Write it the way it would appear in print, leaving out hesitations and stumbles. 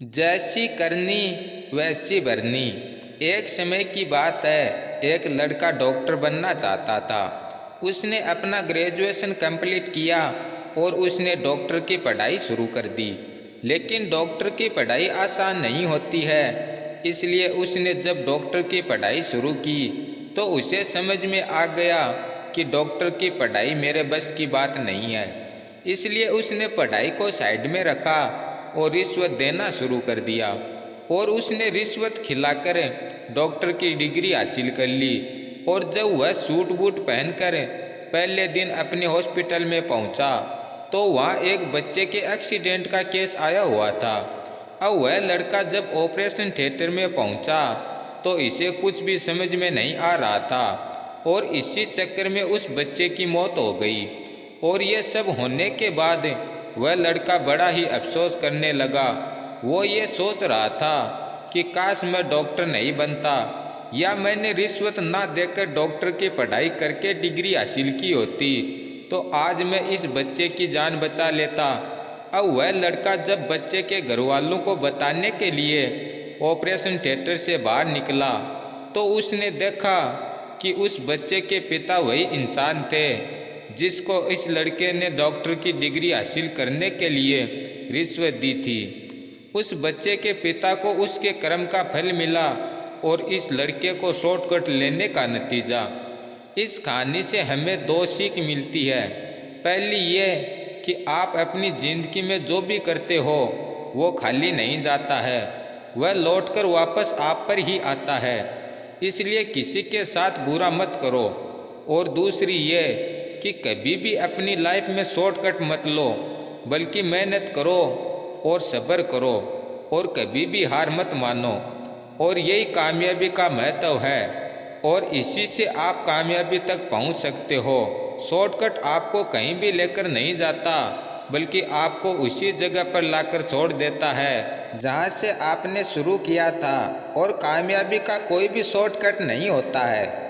जैसी करनी वैसी भरनी। एक समय की बात है, एक लड़का डॉक्टर बनना चाहता था। उसने अपना ग्रेजुएशन कंप्लीट किया और उसने डॉक्टर की पढ़ाई शुरू कर दी। लेकिन डॉक्टर की पढ़ाई आसान नहीं होती है, इसलिए उसने जब डॉक्टर की पढ़ाई शुरू की तो उसे समझ में आ गया कि डॉक्टर की पढ़ाई मेरे बस की बात नहीं है। इसलिए उसने पढ़ाई को साइड में रखा और रिश्वत देना शुरू कर दिया और उसने रिश्वत खिलाकर डॉक्टर की डिग्री हासिल कर ली। और जब वह सूट बूट पहनकर पहले दिन अपने हॉस्पिटल में पहुंचा तो वहाँ एक बच्चे के एक्सीडेंट का केस आया हुआ था। अब वह लड़का जब ऑपरेशन थिएटर में पहुंचा तो इसे कुछ भी समझ में नहीं आ रहा था और इसी चक्कर में उस बच्चे की मौत हो गई। और ये सब होने के बाद वह लड़का बड़ा ही अफसोस करने लगा। वो ये सोच रहा था कि काश मैं डॉक्टर नहीं बनता, या मैंने रिश्वत ना देकर डॉक्टर की पढ़ाई करके डिग्री हासिल की होती तो आज मैं इस बच्चे की जान बचा लेता। अब वह लड़का जब बच्चे के घर वालों को बताने के लिए ऑपरेशन थिएटर से बाहर निकला तो उसने देखा कि उस बच्चे के पिता वही इंसान थे जिसको इस लड़के ने डॉक्टर की डिग्री हासिल करने के लिए रिश्वत दी थी। उस बच्चे के पिता को उसके कर्म का फल मिला और इस लड़के को शॉर्टकट लेने का नतीजा। इस कहानी से हमें दो सीख मिलती है। पहली ये कि आप अपनी ज़िंदगी में जो भी करते हो वो खाली नहीं जाता है, वह लौटकर वापस आप पर ही आता है। इसलिए किसी के साथ बुरा मत करो। और दूसरी ये कि कभी भी अपनी लाइफ में शॉर्टकट मत लो, बल्कि मेहनत करो और सब्र करो और कभी भी हार मत मानो। और यही कामयाबी का महत्व है और इसी से आप कामयाबी तक पहुंच सकते हो। शॉर्टकट आपको कहीं भी लेकर नहीं जाता, बल्कि आपको उसी जगह पर लाकर छोड़ देता है जहां से आपने शुरू किया था। और कामयाबी का कोई भी शॉर्टकट नहीं होता है।